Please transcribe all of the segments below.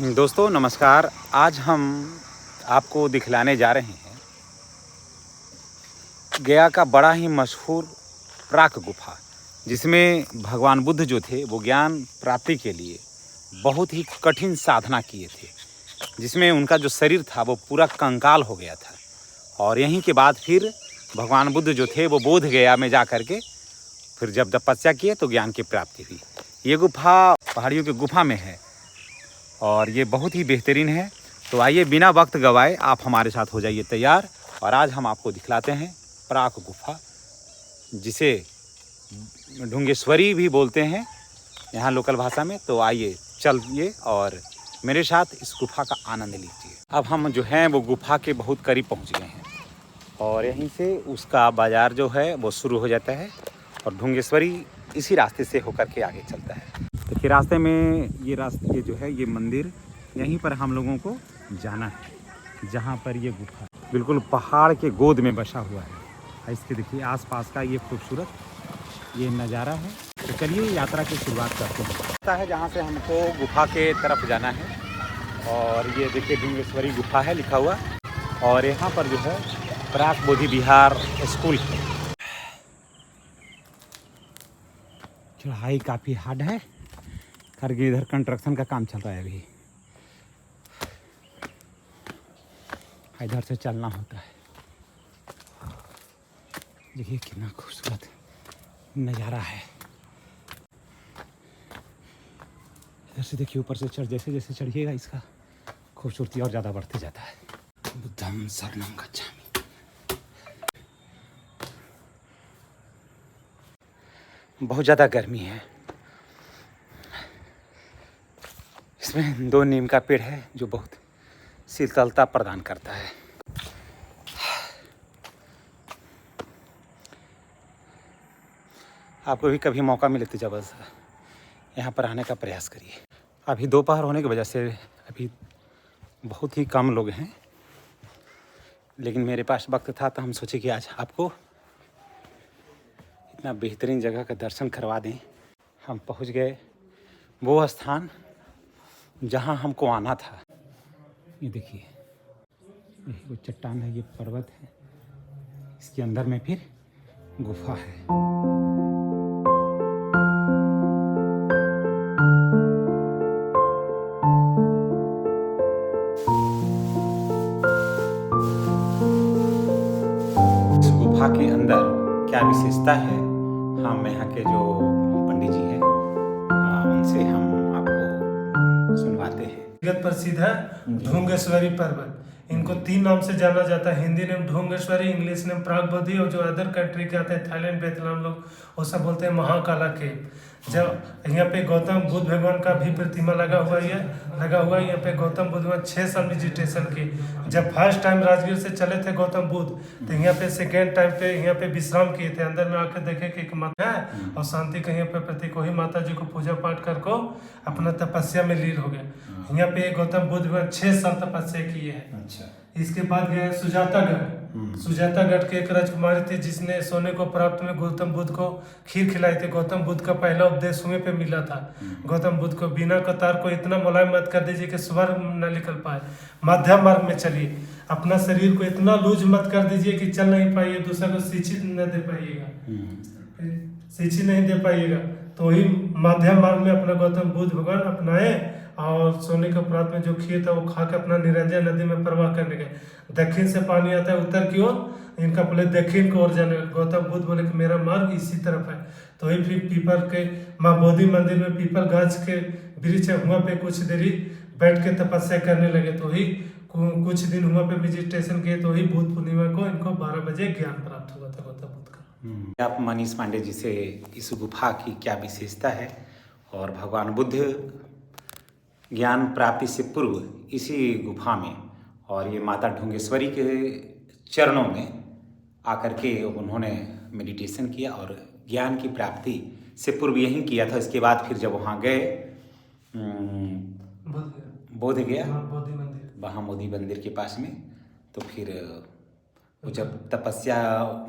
दोस्तों नमस्कार। आज हम आपको दिखलाने जा रहे हैं गया का बड़ा ही मशहूर प्राक गुफा, जिसमें भगवान बुद्ध जो थे वो ज्ञान प्राप्ति के लिए बहुत ही कठिन साधना किए थे, जिसमें उनका जो शरीर था वो पूरा कंकाल हो गया था। और यहीं के बाद फिर भगवान बुद्ध जो थे वो बोध गया में जा कर के फिर जब तपस्या किए तो ज्ञान की प्राप्ति हुई। ये गुफा पहाड़ियों की गुफा में है और ये बहुत ही बेहतरीन है। तो आइए बिना वक्त गवाए आप हमारे साथ हो जाइए तैयार, और आज हम आपको दिखलाते हैं प्राक गुफा, जिसे ढुंगेश्वरी भी बोलते हैं यहाँ लोकल भाषा में। तो आइए चलिए और मेरे साथ इस गुफा का आनंद लीजिए। अब हम जो हैं वो गुफा के बहुत करीब पहुँच गए हैं और यहीं से उसका बाज़ार जो है वो शुरू हो जाता है और ढुंगेश्वरी इसी रास्ते से होकर के आगे चलता है। देखिए रास्ते में ये जो है ये मंदिर, यहीं पर हम लोगों को जाना है, जहाँ पर ये गुफा बिल्कुल पहाड़ के गोद में बसा हुआ है। इसके देखिए आसपास का ये खूबसूरत ये नज़ारा है। तो चलिए यात्रा की शुरुआत करते हैं। रास्ता है जहाँ से हमको गुफा के तरफ जाना है और ये देखिए ढुंगेश्वरी गुफा है लिखा हुआ, और यहाँ पर जो है प्राक बोधि विहार स्कूल है। चढ़ाई काफ़ी हार्ड है करके इधर कंस्ट्रक्शन का काम चल रहा है अभी। इधर से चलना होता है। देखिए कितना खूबसूरत नज़ारा है। इधर से देखिए ऊपर से जैसे जैसे चढ़िएगा इसका खूबसूरती और ज़्यादा बढ़ते जाता है। बुद्धं शरणं गच्छामि। बहुत ज़्यादा गर्मी है। इसमें 2 नीम का पेड़ है जो बहुत शीतलता प्रदान करता है। आपको भी कभी मौका मिले तो जबरदस्त यहाँ पर आने का प्रयास करिए। अभी दोपहर होने की वजह से अभी बहुत ही कम लोग हैं, लेकिन मेरे पास वक्त था तो हम सोचे कि आज आपको इतना बेहतरीन जगह का दर्शन करवा दें। हम पहुँच गए वो स्थान जहाँ हमको आना था। ये देखिए यही वो चट्टान है, ये पर्वत है, इसके अंदर में फिर गुफा है। इस गुफा के अंदर क्या विशेषता है, हम यहाँ के जो पंडित जी हैं उनसे हम आपको सुनवाते हैं। जगत प्रसिद्ध है ढुंगेश्वरी पर्वत। इनको 3 नाम से जाना जाता है। Hindi name Dhungeshwari, English name Prag Bodhi, और जो अदर कंट्री के आते हैं थाईलैंड वियतनाम लोग वो सब बोलते हैं महाकाला केव। जब यहाँ पे गौतम बुद्ध भगवान का भी प्रतिमा लगा हुआ है यहाँ पे गौतम बुद्ध भगवान 6 साल मेडिटेशन की। जब फर्स्ट टाइम राजगीर से चले थे गौतम बुद्ध तो यहाँ पे सेकेंड टाइम पे यहाँ पे विश्राम किए थे। अंदर में आके देखे कि एक माता है और शांति का यहाँ पे प्रतीक, वही माता जी को पूजा पाठ कर को अपना तपस्या में लीन हो गए। यहाँ पे गौतम बुद्ध भगवान 6 साल तपस्या किए हैं। अच्छा। इसके बाद गए सुजातागढ़ के एक राजकुमारी थी जिसने सोने को प्राप्त में गौतम बुद्ध को खीर खिलाई थी। गौतम बुद्ध का पहला उपदेश वहीं पे मिला था। गौतम बुद्ध को बिना कतार को इतना मुलायम मत कर दीजिए कि स्वर न निकल पाए, मध्यम मार्ग में चलिए। अपना शरीर को इतना लूज मत कर दीजिए कि चल नहीं पाइए, दूसरा को शिक्षित नहीं दे पाइएगा। तो वही मध्यम मार्ग में अपना गौतम बुद्ध भगवान अपनाए और सोने के प्रात में जो खीर था वो खा के अपना निरंजन नदी में प्रवाह करने गए। दक्षिण से पानी आता है उत्तर की ओर, इनका बोले दक्षिण की ओर जाने। गौतम बुद्ध बोले कि मेरा मार्ग इसी तरफ है। तो वही फिर पीपल के माँ बोधि मंदिर में पीपल गाछ के वृक्ष है, वहाँ पे कुछ देरी बैठ के तपस्या करने लगे। तो वही कुछ दिन वहाँ पे मेडिटेशन किए। तो वही बुद्ध पूर्णिमा को इनको 12 बजे ज्ञान प्राप्त हुआ था गौतम बुद्ध का। आप मनीष पांडे जी से इस गुफा की क्या विशेषता है और भगवान बुद्ध ज्ञान प्राप्ति से पूर्व इसी गुफा में और ये माता ढुंगेश्वरी के चरणों में आकर के उन्होंने मेडिटेशन किया और ज्ञान की प्राप्ति से पूर्व यही किया था। इसके बाद फिर जब वहाँ गए बोध गया वहाँ मोदी मंदिर के पास में, तो फिर वो जब तपस्या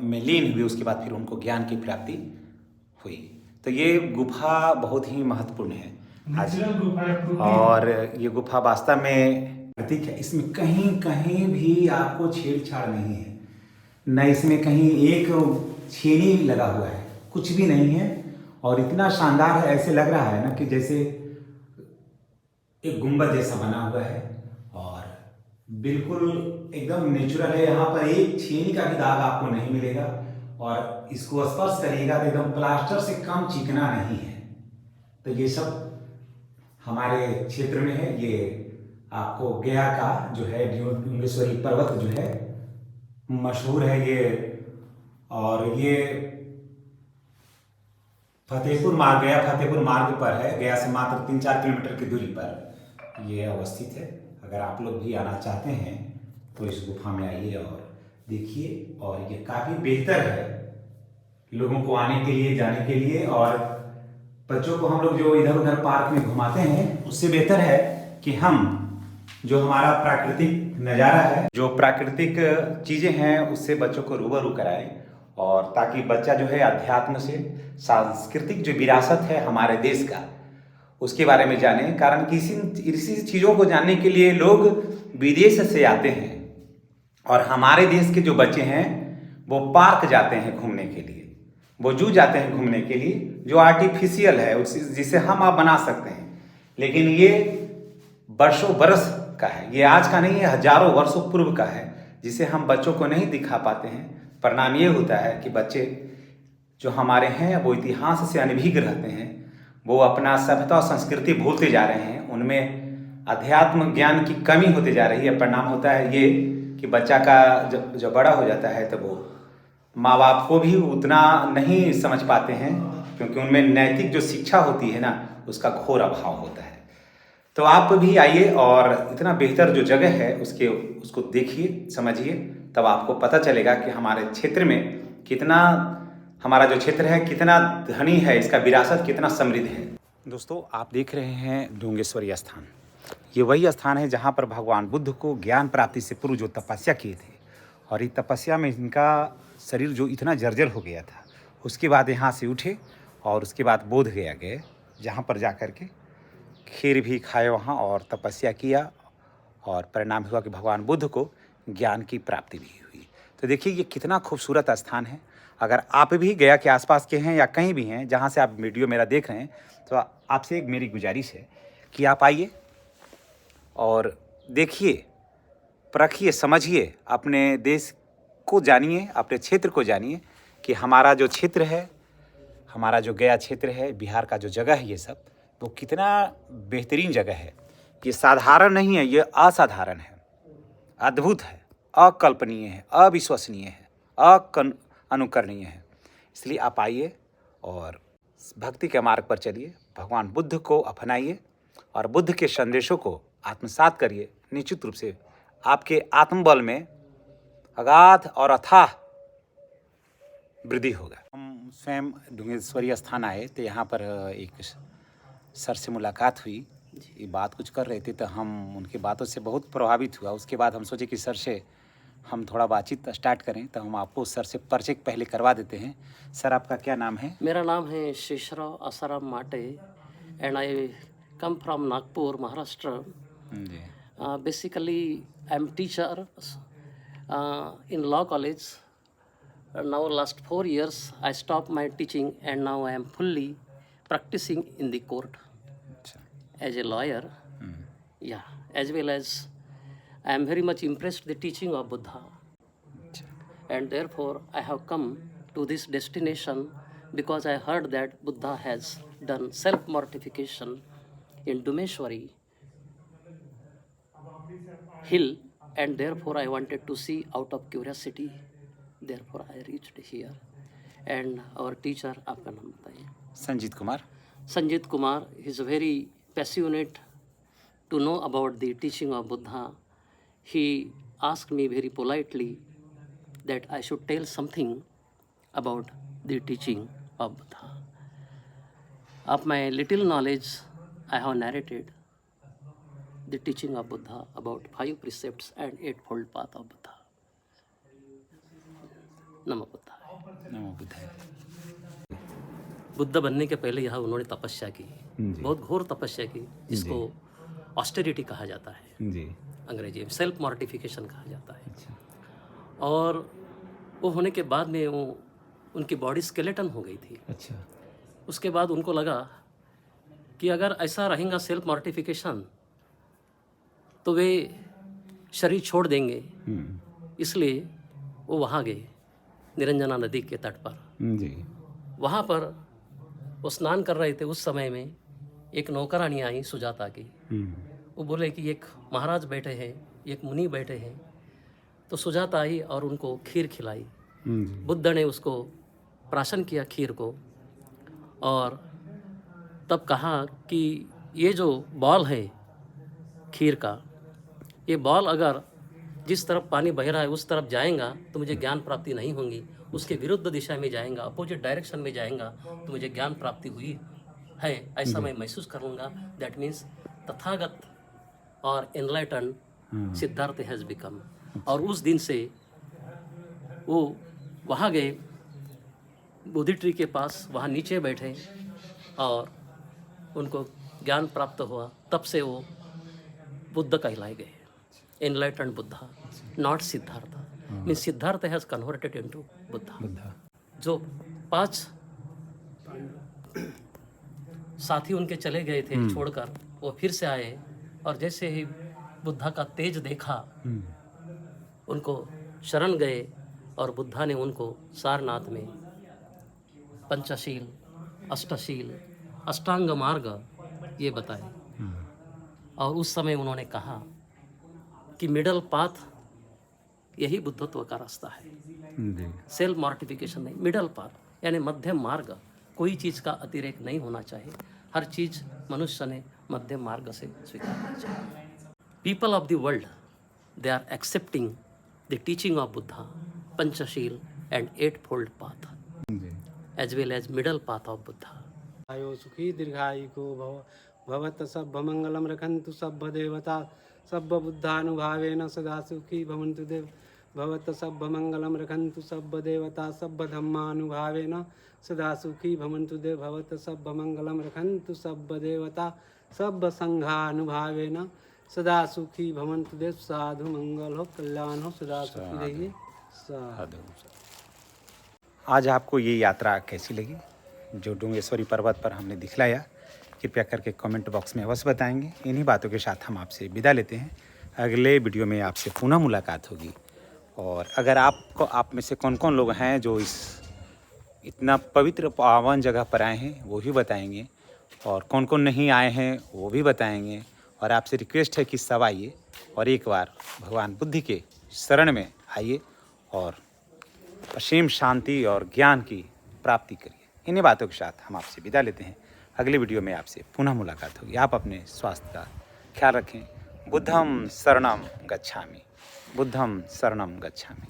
में लीन हुए उसके बाद फिर उनको ज्ञान की प्राप्ति हुई। तो ये गुफा बहुत ही महत्वपूर्ण है। नेचुरल गुफा है पूरी। और ये गुफा वास्तव में प्रतीक है। इसमें कहीं कहीं भी आपको छेड़छाड़ नहीं है, न इसमें कहीं एक छेनी लगा हुआ है, कुछ भी नहीं है। और इतना शानदार है, ऐसे लग रहा है ना कि जैसे एक गुंबद जैसा बना हुआ है और बिल्कुल एकदम नेचुरल है। यहाँ पर एक छेनी का भी दाग आपको नहीं मिलेगा और इसको स्पर्श करिएगा तो एकदम प्लास्टर से कम चिकना नहीं है। तो ये सब हमारे क्षेत्र में है। ये आपको गया का जो है ढूंगेश्वरी पर्वत जो है मशहूर है ये। और ये फतेहपुर मार्ग, गया फतेहपुर मार्ग पर है। गया से मात्र 3-4 किलोमीटर की दूरी पर ये अवस्थित है। अगर आप लोग भी आना चाहते हैं तो इस गुफा में आइए और देखिए। और ये काफ़ी बेहतर है लोगों को आने के लिए, जाने के लिए। और बच्चों को हम लोग जो इधर उधर पार्क में घुमाते हैं, उससे बेहतर है कि हम जो हमारा प्राकृतिक नज़ारा है, जो प्राकृतिक चीज़ें हैं, उससे बच्चों को रूबरू कराएं। और ताकि बच्चा जो है अध्यात्म से, सांस्कृतिक जो विरासत है हमारे देश का, उसके बारे में जाने। कारण कि इसी चीज़ों को जानने के लिए लोग विदेश से आते हैं और हमारे देश के जो बच्चे हैं वो पार्क जाते हैं घूमने के लिए, वो जू जाते हैं घूमने के लिए, जो आर्टिफिशियल है, जिसे हम आप बना सकते हैं। लेकिन ये वर्षों बरस का है, ये आज का नहीं है, हजारों वर्षों पूर्व का है, जिसे हम बच्चों को नहीं दिखा पाते हैं। परिणाम ये होता है कि बच्चे जो हमारे हैं वो इतिहास से अनभिज्ञ रहते हैं, वो अपना सभ्यता और संस्कृति भूलते जा रहे हैं, उनमें अध्यात्म ज्ञान की कमी होती जा रही है। परिणाम होता है ये कि बच्चा का जब बड़ा हो जाता है तो वो माँ बाप को भी उतना नहीं समझ पाते हैं, क्योंकि उनमें नैतिक जो शिक्षा होती है ना, उसका घोर अभाव होता है। तो आप भी आइए और इतना बेहतर जो जगह है उसको देखिए, समझिए, तब आपको पता चलेगा कि हमारे क्षेत्र में कितना, हमारा जो क्षेत्र है कितना धनी है, इसका विरासत कितना समृद्ध है। दोस्तों, आप देख रहे हैं ढूंगेश्वरी स्थान। ये वही स्थान है जहाँ पर भगवान बुद्ध को ज्ञान प्राप्ति से पूर्व जो तपस्या किए थे, और इस तपस्या में इनका शरीर जो इतना जर्जर हो गया था, उसके बाद यहाँ से उठे और उसके बाद बोध गया गए, जहाँ पर जा कर के खीर भी खाए वहाँ और तपस्या किया, और परिणाम हुआ कि भगवान बुद्ध को ज्ञान की प्राप्ति भी हुई। तो देखिए ये कितना खूबसूरत स्थान है। अगर आप भी गया के आसपास के हैं या कहीं भी हैं जहाँ से आप वीडियो मेरा देख रहे हैं, तो आपसे एक मेरी गुजारिश है कि आप आइए और देखिए, परखिए, समझिए, अपने देश को जानिए, अपने क्षेत्र को जानिए कि हमारा जो क्षेत्र है, हमारा जो गया क्षेत्र है, बिहार का जो जगह है, ये सब तो कितना बेहतरीन जगह है। ये साधारण नहीं है, ये असाधारण है, अद्भुत है, अकल्पनीय है, अविश्वसनीय है, अनुकरणीय है। इसलिए आप आइए और भक्ति के मार्ग पर चलिए, भगवान बुद्ध को अपनाइए और बुद्ध के संदेशों को आत्मसात करिए। निश्चित रूप से आपके आत्मबल में अगाध और अथाह वृद्धि होगा। हम स्वयं ढूंगेश्वरी स्थान आए तो यहाँ पर एक सर से मुलाकात हुई, ये बात कुछ कर रहे थे तो हम उनकी बातों से बहुत प्रभावित हुआ। उसके बाद हम सोचे कि सर से हम थोड़ा बातचीत स्टार्ट करें, तो हम आपको सर से परिचय पहले करवा देते हैं। सर, आपका क्या नाम है? मेरा नाम है Sheshrao Asaram Mate and I come from Nagpur, Maharashtra. जी। Basically I am teacher in law college. Now last 4 years I stopped my teaching and now I am fully practicing in the court as a lawyer. Yeah, as well as I am very much impressed the teaching of Buddha, and therefore I have come to this destination because I heard that Buddha has done self-mortification in Dumeshwari hill, and therefore I wanted to see out of curiosity. Therefore I reached here. And our teacher, आपका नाम बताइए? Sanjeet Kumar. Sanjit Kumar is very passionate to know about the teaching of Buddha. He asked me very politely that I should tell something about the teaching of Buddha. Of my little knowledge, I have narrated the teaching of Buddha about 5 precepts and 8-fold path of Buddha. Namo Buddhaya. नमो बुद्धाय। बुद्ध बनने के पहले यहाँ उन्होंने तपस्या की, जी। बहुत घोर तपस्या की, जिसको ऑस्टेरिटी कहा जाता है जी। अंग्रेजी में, सेल्फ मॉर्टिफिकेशन कहा जाता है। अच्छा। और वो होने के बाद में वो उनकी बॉडी स्केलेटन हो गई थी। अच्छा। उसके बाद उनको लगा कि अगर ऐसा रहेगा सेल्फ मॉर्टिफिकेशन तो वे शरीर छोड़ देंगे, इसलिए वो वहाँ गए निरंजना नदी के तट पर। जी। वहाँ पर वो स्नान कर रहे थे, उस समय में एक नौकरानी आई सुजाता की। वो बोले कि एक महाराज बैठे हैं, एक मुनि बैठे हैं। तो सुजाता आई और उनको खीर खिलाई। बुद्ध ने उसको प्राशन किया खीर को, और तब कहा कि ये जो बॉल है खीर का, ये बॉल अगर जिस तरफ पानी बह रहा है उस तरफ जाएगा तो मुझे ज्ञान प्राप्ति नहीं होगी, उसके विरुद्ध दिशा में जाएगा, अपोजिट डायरेक्शन में जाएगा तो मुझे ज्ञान प्राप्ति हुई है, ऐसा मैं महसूस करूँगा। दैट मीन्स तथागत और एनलाइटन सिद्धार्थ हैज़ बिकम। और उस दिन से वो वहाँ गए बोधि ट्री के पास, वहाँ नीचे बैठे और उनको ज्ञान प्राप्त हुआ। तब से वो बुद्ध कहलाए गए, enlighten Buddha, not Siddharth. Means Siddharth has converted into Buddha. जो 5 साथी उनके चले गए थे छोड़कर, वो फिर से आए और जैसे ही बुद्धा का तेज देखा उनको शरण गए, और बुद्धा ने उनको सारनाथ में पंचशील, अष्टशील, अष्टांग मार्ग ये बताए। और उस समय उन्होंने कहा कि मिडल पाथ यही बुद्धत्व का रास्ता है। सेल्फ मॉर्टिफिकेशन नहीं, मिडल पाथ यानी मध्यम मार्ग। कोई चीज़ का अतिरेक नहीं होना चाहिए, हर चीज़ मनुष्य ने मध्यम मार्ग से स्वीकारना चाहिए। People of the world they are accepting the teaching of Buddha, Panchsheel and 8-fold path, as well as middle path of Buddha. आयो सुखी दीर्घायु भव भवत सब्ब मंगलम रखन्तु सब्ब देवता सब्ब बुद्धानुभावेन सदा सुखी भवन्तु देव भवत सब्ब मंगलम रखन्तु सब्ब देवता सब्ब धम्मानुभावेन सदा सुखी भवन्तु देव भवत सब्ब मंगलम रखन्तु सब्ब देवता सब्ब संघानुभावेन सदा सुखी भवन्तु देव। साधु मंगल हो, कल्याण हो, सदा सुखी रहिए। साधु। आज आपको ये यात्रा कैसी लगी जो डूंगेश्वरी पर्वत पर हमने दिखलाया? कृपया करके कमेंट बॉक्स में अवश्य बताएंगे। इन्हीं बातों के साथ हम आपसे विदा लेते हैं। अगले वीडियो में आपसे पुनः मुलाकात होगी। और अगर आपको आप में से कौन कौन लोग हैं जो इस इतना पवित्र पावन जगह पर आए हैं वो भी बताएंगे, और कौन कौन नहीं आए हैं वो भी बताएंगे। और आपसे रिक्वेस्ट है कि सब आइए और एक बार भगवान बुद्ध के शरण में आइए और असीम शांति और ज्ञान की प्राप्ति करिए। इन्हीं बातों के साथ हम आपसे विदा लेते हैं। अगले वीडियो में आपसे पुनः मुलाकात होगी। आप अपने स्वास्थ्य का ख्याल रखें। बुद्धं शरणं गच्छामि, बुद्धं शरणं गच्छामि।